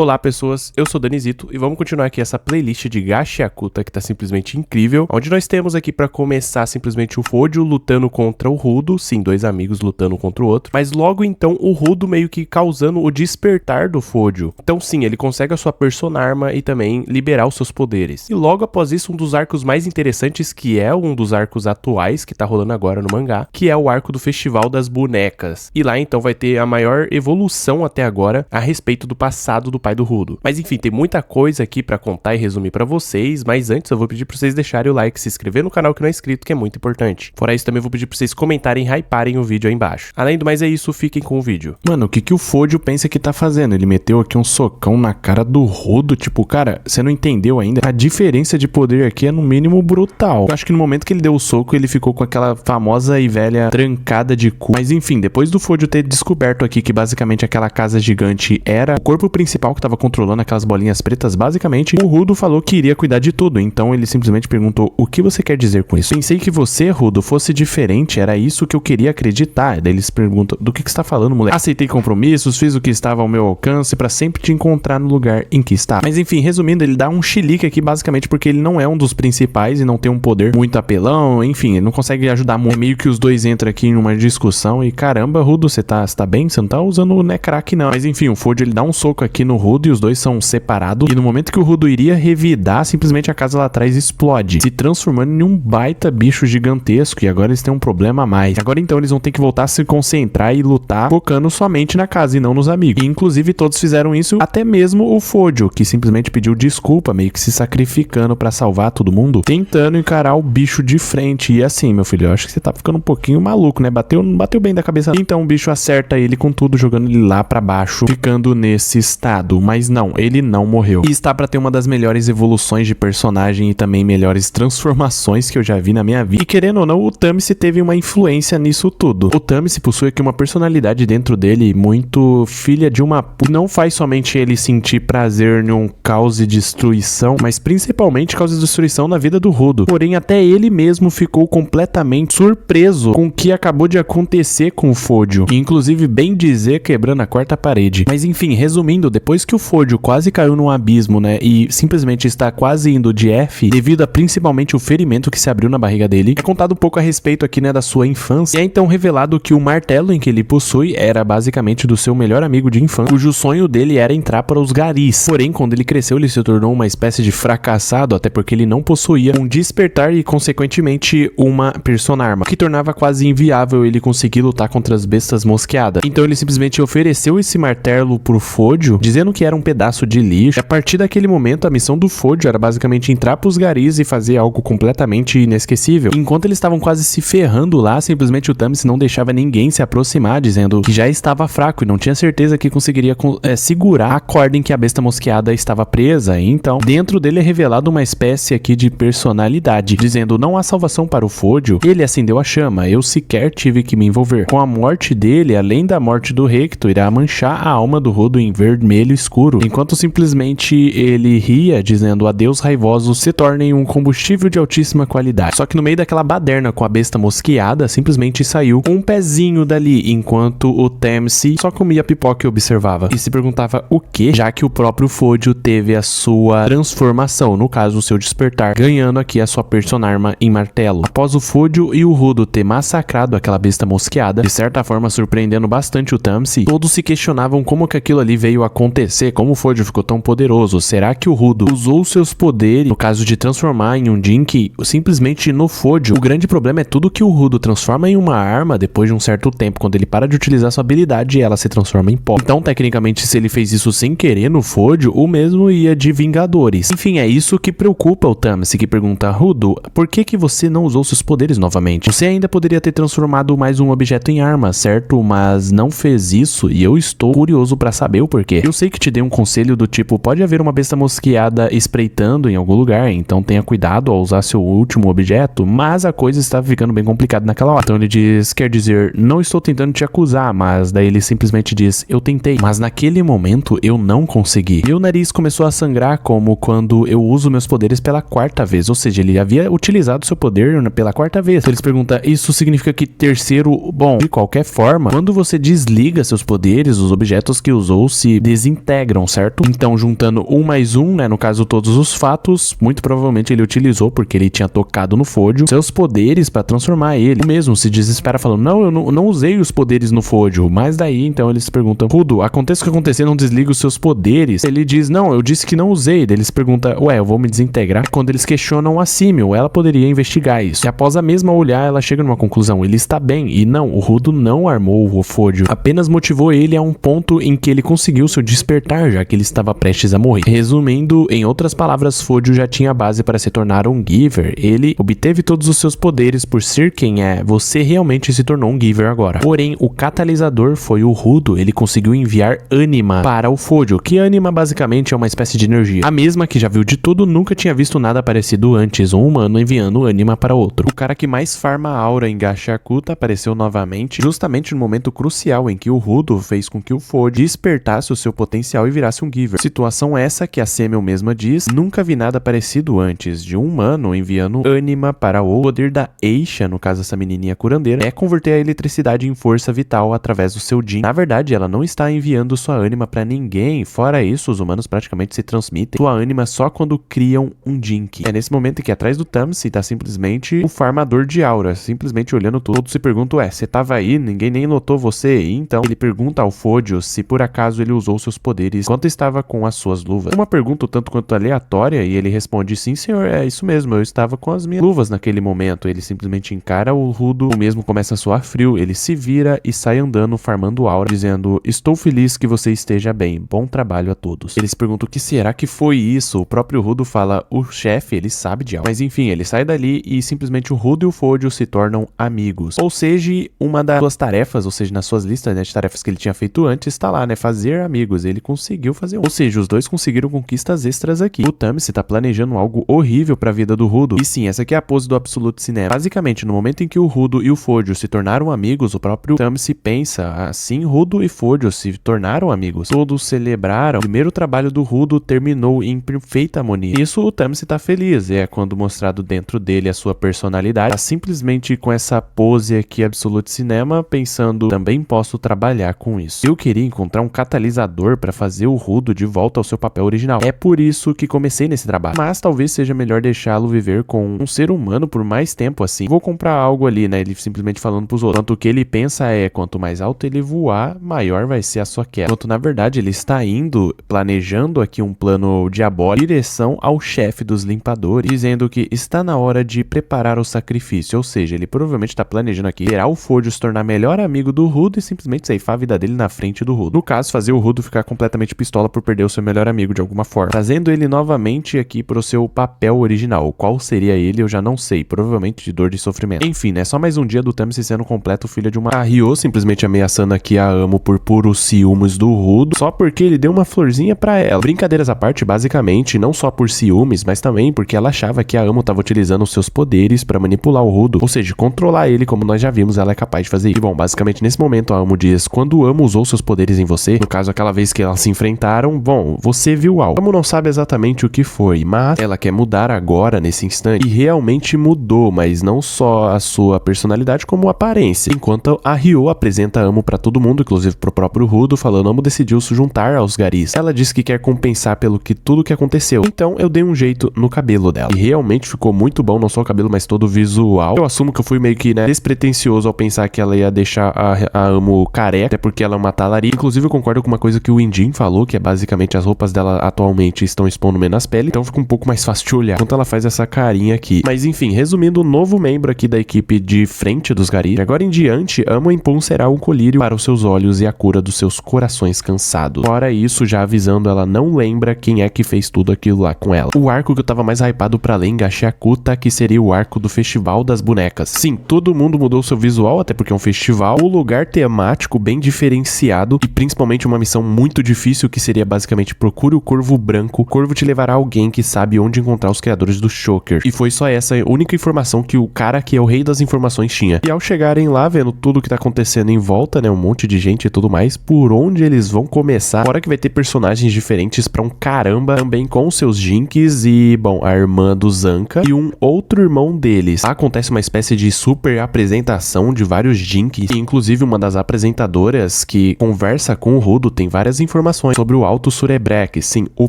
Olá pessoas, eu sou Danizito e vamos continuar aqui essa playlist de Gachiakuta que tá simplesmente incrível, onde nós temos aqui pra começar simplesmente o Fodio lutando contra o Rudo, sim, dois amigos lutando contra o outro, mas logo então o Rudo meio que causando o despertar do Fodio. Então sim, ele consegue a sua Personarma e também liberar os seus poderes. E logo após isso, um dos arcos mais interessantes, que é um dos arcos atuais que tá rolando agora no mangá, que é o arco do Festival das Bonecas. E lá então vai ter a maior evolução até agora a respeito do passado do pai do Rudo. Mas enfim, tem muita coisa aqui pra contar e resumir pra vocês, mas antes eu vou pedir pra vocês deixarem o like, se inscrever no canal que não é inscrito, que é muito importante. Fora isso, também vou pedir pra vocês comentarem e hyparem o vídeo aí embaixo. Além do mais é isso, fiquem com o vídeo. Mano, o que o Fodio pensa que tá fazendo? Ele meteu aqui um socão na cara do Rudo, tipo, cara, você não entendeu ainda? A diferença de poder aqui é no mínimo brutal. Eu acho que no momento que ele deu o soco, ele ficou com aquela famosa e velha trancada de cu. Mas enfim, depois do Fodio ter descoberto aqui que basicamente aquela casa gigante era o corpo principal que tava controlando aquelas bolinhas pretas, basicamente, o Rudo falou que iria cuidar de tudo. Então ele simplesmente perguntou: o que você quer dizer com isso? Pensei que você, Rudo, fosse diferente, era isso que eu queria acreditar. Daí eles perguntam: do que você tá falando, moleque? Aceitei compromissos, fiz o que estava ao meu alcance pra sempre te encontrar no lugar em que está. Mas enfim, resumindo, ele dá um chilique aqui basicamente porque ele não é um dos principais e não tem um poder muito apelão, enfim, ele não consegue ajudar muito. É meio que os dois entram aqui em uma discussão e caramba, Rudo, você tá bem? Você não tá usando o Necrack não. Mas enfim, o Fodio ele dá um soco aqui no Rudo e os dois são separados. E no momento que o Rudo iria revidar, simplesmente a casa lá atrás explode, se transformando em um baita bicho gigantesco. E agora eles têm um problema a mais. Agora então eles vão ter que voltar a se concentrar e lutar focando somente na casa e não nos amigos. E inclusive todos fizeram isso, até mesmo o Fodio, que simplesmente pediu desculpa, meio que se sacrificando pra salvar todo mundo, tentando encarar o bicho de frente. E assim, meu filho, eu acho que você tá ficando um pouquinho maluco, né? Não bateu bem da cabeça. Então o bicho acerta ele com tudo, jogando ele lá pra baixo, ficando nesse estado. Mas não, ele não morreu. E está pra ter uma das melhores evoluções de personagem e também melhores transformações que eu já vi na minha vida. E querendo ou não, o Tamisi teve uma influência nisso tudo. O Tamisi possui aqui uma personalidade dentro dele muito filha de uma... Não faz somente ele sentir prazer em um caos e destruição, mas principalmente causa de destruição na vida do Rudo. Porém, até ele mesmo ficou completamente surpreso com o que acabou de acontecer com o Fodio. E, inclusive, bem dizer, quebrando a quarta parede. Mas enfim, resumindo, depois que o Fodio quase caiu num abismo, né, e simplesmente está quase indo de F, devido a principalmente o ferimento que se abriu na barriga dele, é contado um pouco a respeito aqui, né, da sua infância. E é então revelado que o martelo em que ele possui era basicamente do seu melhor amigo de infância, cujo sonho dele era entrar para os garis. Porém, quando ele cresceu, ele se tornou uma espécie de fracassado, até porque ele não possuía um despertar e, consequentemente, uma Personarma, que tornava quase inviável ele conseguir lutar contra as bestas mosqueadas. Então ele simplesmente ofereceu esse martelo pro Fodio, dizendo que era um pedaço de lixo. E a partir daquele momento, a missão do Fodio era basicamente entrar pros garis e fazer algo completamente inesquecível. Enquanto eles estavam quase se ferrando lá, simplesmente o Tamisi não deixava ninguém se aproximar, dizendo que já estava fraco e não tinha certeza que conseguiria segurar a corda em que a besta mosqueada estava presa. Então, dentro dele é revelado uma espécie aqui de personalidade, dizendo: não há salvação para o Fodio, ele acendeu a chama, eu sequer tive que me envolver. Com a morte dele, além da morte do Recto, irá manchar a alma do Rudo em vermelho escuro, enquanto simplesmente ele ria, dizendo: adeus raivosos se tornem um combustível de altíssima qualidade. Só que no meio daquela baderna com a besta mosqueada, simplesmente saiu um pezinho dali, enquanto o Tamisi só comia pipoca e observava, e se perguntava o que, já que o próprio Fodio teve a sua transformação, no caso o seu despertar, ganhando aqui a sua Personarma em martelo. Após o Fodio e o Rudo ter massacrado aquela besta mosqueada, de certa forma surpreendendo bastante o Tamisi, todos se questionavam como que aquilo ali veio acontecer, como o Fodio ficou tão poderoso. Será que o Rudo usou seus poderes, no caso de transformar em um Jinki, simplesmente no Fodio? O grande problema é tudo que o Rudo transforma em uma arma depois de um certo tempo, quando ele para de utilizar sua habilidade, ela se transforma em pó. Então, tecnicamente, se ele fez isso sem querer no Fodio, o mesmo ia de Vingadores. Enfim, é isso que preocupa o Tamisi, que pergunta: Rudo, por que você não usou seus poderes novamente? Você ainda poderia ter transformado mais um objeto em arma, certo? Mas não fez isso e eu estou curioso pra saber o porquê. Eu sei que te dei um conselho do tipo: pode haver uma besta mosqueada espreitando em algum lugar, então tenha cuidado ao usar seu último objeto, mas a coisa estava ficando bem complicada naquela hora. Então ele diz, quer dizer, não estou tentando te acusar, mas daí ele simplesmente diz: eu tentei, mas naquele momento eu não consegui. Meu nariz começou a sangrar como quando eu uso meus poderes pela quarta vez, ou seja, ele havia utilizado seu poder pela quarta vez. Então eles perguntam: isso significa que terceiro... Bom, de qualquer forma, quando você desliga seus poderes, os objetos que usou se integram, certo? Então, juntando 1 mais 1, né, no caso todos os fatos, muito provavelmente ele utilizou, porque ele tinha tocado no Fódio, seus poderes pra transformar ele. O mesmo se desespera falando, não, eu não usei os poderes no Fódio. Mas daí, então, eles perguntam, Rudo, aconteça o que acontecer, não desliga os seus poderes. Ele diz, não, eu disse que não usei. Daí eles perguntam, ué, eu vou me desintegrar. Quando eles questionam a Simil, ela poderia investigar isso. E após a mesma olhar, ela chega numa conclusão, ele está bem. E não, o Rudo não armou o Fódio, apenas motivou ele a um ponto em que ele conseguiu seu despertar, já que ele estava prestes a morrer. Resumindo, em outras palavras, Fódio já tinha a base para se tornar um Giver. Ele obteve todos os seus poderes por ser quem é. Você realmente se tornou um Giver agora. Porém, o catalisador foi o Rudo. Ele conseguiu enviar ânima para o Fódio, que ânima basicamente é uma espécie de energia. A mesma que já viu de tudo, nunca tinha visto nada parecido antes, um humano enviando ânima para outro. O cara que mais farma aura em Gachakuta apareceu novamente, justamente no momento crucial em que o Rudo fez com que o Fódio despertasse o seu potencial e virasse um Giver. Situação essa que a Semel mesma diz, nunca vi nada parecido antes, de um humano enviando ânima para o poder da Eisha, no caso essa menininha curandeira, é converter a eletricidade em força vital através do seu Jin. Na verdade, ela não está enviando sua ânima para ninguém, fora isso, os humanos praticamente se transmitem sua ânima só quando criam um Jink. É nesse momento que atrás do Tamsi tá simplesmente o farmador de aura, simplesmente olhando tudo. Todos se perguntam, você tava aí, ninguém nem notou você, e então ele pergunta ao Fódio se por acaso ele usou seus poderes enquanto estava com as suas luvas. Uma pergunta tanto quanto aleatória, e ele responde, sim senhor, é isso mesmo, eu estava com as minhas luvas naquele momento. Ele simplesmente encara o Rudo, o mesmo começa a suar frio, ele se vira e sai andando farmando aura, dizendo, estou feliz que você esteja bem, bom trabalho a todos. Eles perguntam, o que será que foi isso? O próprio Rudo fala, o chefe, ele sabe de algo. Mas enfim, ele sai dali e simplesmente o Rudo e o Fódio se tornam amigos. Ou seja, uma das suas tarefas, ou seja, nas suas listas, né, de tarefas que ele tinha feito antes, está lá, né, fazer amigos. Ele conseguiu fazer um. Ou seja, os dois conseguiram conquistas extras aqui. O Tamsi tá planejando algo horrível pra vida do Rudo. E sim, essa aqui é a pose do Absolute Cinema. Basicamente, no momento em que o Rudo e o Fódio se tornaram amigos, o próprio Tamsi pensa, assim, Rudo e Fódio se tornaram amigos. Todos celebraram. O primeiro trabalho do Rudo terminou em perfeita harmonia. Isso o Tamsi tá feliz. É quando mostrado dentro dele a sua personalidade. Tá simplesmente com essa pose aqui, Absolute Cinema, pensando, também posso trabalhar com isso. Eu queria encontrar um catalisador pra fazer o Rudo de volta ao seu papel original. É por isso que comecei nesse trabalho. Mas talvez seja melhor deixá-lo viver com um ser humano por mais tempo assim. Vou comprar algo ali, né? Ele simplesmente falando pros outros. Quanto o que ele pensa é, quanto mais alto ele voar, maior vai ser a sua queda. Enquanto na verdade ele está indo, planejando aqui um plano diabólico em direção ao chefe dos limpadores, dizendo que está na hora de preparar o sacrifício. Ou seja, ele provavelmente está planejando aqui terá o Fódio se tornar melhor amigo do Rudo e simplesmente ceifar a vida dele na frente do Rudo. No caso, fazer o Rudo ficar completamente pistola por perder o seu melhor amigo de alguma forma. Trazendo ele novamente aqui pro seu papel original. Qual seria ele, eu já não sei. Provavelmente de dor e sofrimento. Enfim, né? Só mais um dia do Tamsi sendo completo filho de uma... A Ryo simplesmente ameaçando aqui a Amo por puros ciúmes do Rudo, só porque ele deu uma florzinha pra ela. Brincadeiras à parte, basicamente, não só por ciúmes, mas também porque ela achava que a Amo tava utilizando os seus poderes pra manipular o Rudo. Ou seja, controlar ele, como nós já vimos, ela é capaz de fazer isso. E bom, basicamente nesse momento a Amo diz, quando o Amo usou seus poderes em você, no caso aquela vez que elas se enfrentaram, bom, você viu algo. A Amo não sabe exatamente o que foi, mas ela quer mudar agora, nesse instante, e realmente mudou, mas não só a sua personalidade, como a aparência. Enquanto a Ryo apresenta a Amo pra todo mundo, inclusive pro próprio Rudo, falando, Amo decidiu se juntar aos garis. Ela diz que quer compensar pelo que tudo que aconteceu. Então eu dei um jeito no cabelo dela. E realmente ficou muito bom, não só o cabelo, mas todo o visual. Eu assumo que eu fui meio que, né, despretensioso ao pensar que ela ia deixar a Amo careca, até porque ela é uma talari. Inclusive eu concordo com uma coisa que o Injin falou, que é basicamente as roupas dela atualmente estão expondo menos pele, então fica um pouco mais fácil de olhar enquanto ela faz essa carinha aqui. Mas enfim, resumindo, um novo membro aqui da equipe de frente dos garis. Agora em diante, Amo Impon será um colírio para os seus olhos e a cura dos seus corações cansados. Fora isso, já avisando, ela não lembra quem é que fez tudo aquilo lá com ela. O arco que eu tava mais hypado pra além Gachakuta, que seria o arco do Festival das Bonecas. Sim, todo mundo mudou seu visual, até porque é um festival, um lugar temático bem diferenciado e principalmente uma missão muito difícil que seria basicamente procure o Corvo Branco. O Corvo te levará a alguém que sabe onde encontrar os criadores do Shocker. E foi só essa única informação que o cara que é o rei das informações tinha. E ao chegarem lá, vendo tudo que tá acontecendo em volta, né, um monte de gente e tudo mais, por onde eles vão começar? Fora que vai ter personagens diferentes pra um caramba, também com seus Jinks e, bom, a irmã do Zanka e um outro irmão deles. Lá acontece uma espécie de super apresentação de vários Jinks e inclusive uma das apresentadoras que conversa com o Rudo tem várias informações sobre o Alto Surebrek, sim, o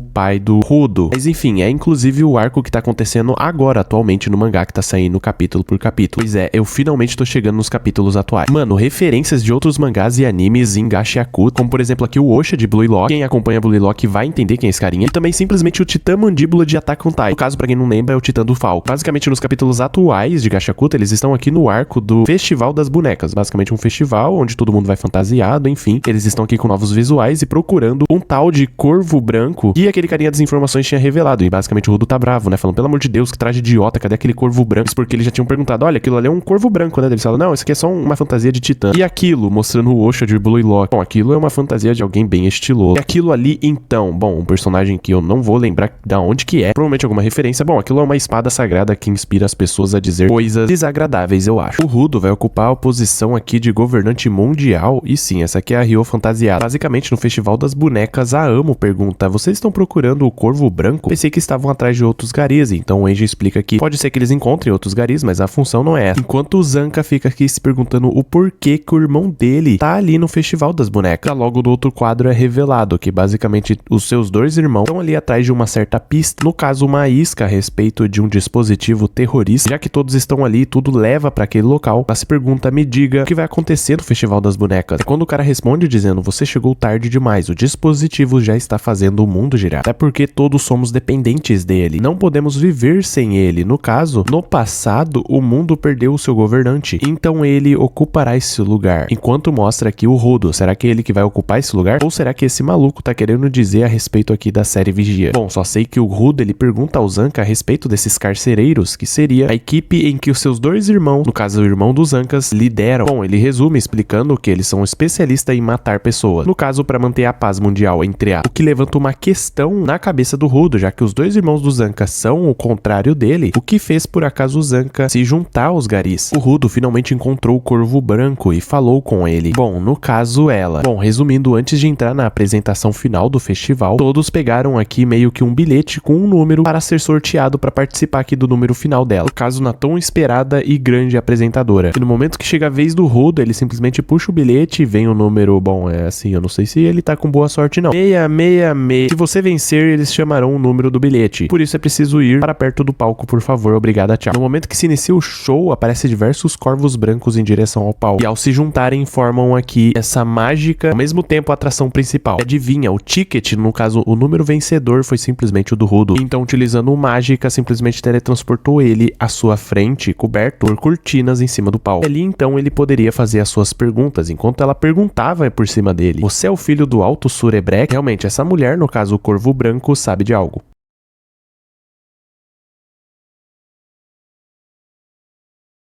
pai do Rudo. Mas enfim, é inclusive o arco que tá acontecendo agora, atualmente, no mangá, que tá saindo capítulo por capítulo. Pois é, eu finalmente tô chegando nos capítulos atuais. Mano, referências de outros mangás e animes em Gachiakuta, como por exemplo aqui o Osha de Blue Lock. Quem acompanha Blue Lock vai entender quem é esse carinha. E também simplesmente o Titã Mandíbula de Attack on Titan. No caso, pra quem não lembra, é o Titã do Falco. Basicamente, nos capítulos atuais de Gachiakuta, eles estão aqui no arco do Festival das Bonecas. Basicamente um festival onde todo mundo vai fantasiado, enfim. Eles estão aqui com novos visuais e procurando um tal de Corvo Branco que aquele carinha das informações tinha revelado. E basicamente o Rudo tá bravo, né? Falando, pelo amor de Deus, que traje idiota, cadê aquele Corvo Branco? Isso porque eles já tinham perguntado, olha, aquilo ali é um Corvo Branco, né? Eles falam, não, isso aqui é só uma fantasia de Titã. E aquilo, mostrando o Osha de Blue Lock. Bom, aquilo é uma fantasia de alguém bem estiloso. E aquilo ali, então, bom, um personagem que eu não vou lembrar da onde que é, provavelmente alguma referência. Bom, aquilo é uma espada sagrada que inspira as pessoas a dizer coisas desagradáveis, eu acho. O Rudo vai ocupar a posição aqui de governante mundial. E sim, essa aqui é a Ryo fantasiada. Basicamente, no Festival das Bonecas, a Amo pergunta, vocês estão procurando o Corvo Branco? Pensei que estavam atrás de outros garis. Então o Enji explica que pode ser que eles encontrem outros garis, mas a função não é essa. Enquanto o Zanka fica aqui se perguntando o porquê que o irmão dele tá ali no Festival das Bonecas. Já logo do outro quadro é revelado que basicamente os seus dois irmãos estão ali atrás de uma certa pista, no caso uma isca a respeito de um dispositivo terrorista. Já que todos estão ali, tudo leva pra aquele local. Ela se pergunta, me diga, o que vai acontecer no Festival das Bonecas? É quando o cara responde dizendo, você chegou tarde demais, o dispositivo já está fazendo o mundo girar. Até porque todos somos dependentes dele, não podemos viver sem ele. No caso, no passado, o mundo perdeu o seu governante, então ele ocupará esse lugar. Enquanto mostra aqui o Rudo, será que é ele que vai ocupar esse lugar? Ou será que esse maluco tá querendo dizer a respeito aqui da série Vigia? Bom, só sei que o Rudo, ele pergunta ao Zanka a respeito desses carcereiros, que seria a equipe em que os seus dois irmãos, no caso o irmão dos Zankas, lideram. Bom, ele resume explicando que eles são especialistas em matar pessoas, no caso para manter a paz mundial, entre a. O que levanta uma questão na cabeça do Rudo, já que os dois irmãos do Zanka são o contrário dele, o que fez por acaso o Zanka se juntar aos garis. O Rudo finalmente encontrou o Corvo Branco e falou com ele. Bom, no caso ela. Bom, resumindo, antes de entrar na apresentação final do festival, todos pegaram aqui meio que um bilhete com um número para ser sorteado para participar aqui do número final dela. No caso, na tão esperada e grande apresentadora. E no momento que chega a vez do Rudo, ele simplesmente puxa o bilhete e vem o número, bom, é assim, eu não sei se ele tá com boa sorte não. 666. Se você vencer, eles chamarão o número do bilhete. Por isso é preciso ir para perto do palco, por favor, obrigada, tchau. No momento que se inicia o show, aparecem diversos corvos brancos em direção ao palco. E ao se juntarem, formam aqui essa mágica, ao mesmo tempo a atração principal. E adivinha, o ticket, no caso, o número vencedor foi simplesmente o do Rudo. Então, utilizando mágica, simplesmente teletransportou ele à sua frente, coberto por cortinas em cima do palco. E ali, então, ele poderia fazer as suas perguntas, enquanto ela perguntava por cima dele. Você é o filho do Alto Surebrek? Realmente, essa mulher, no caso o Corvo Branco, sabe de algo.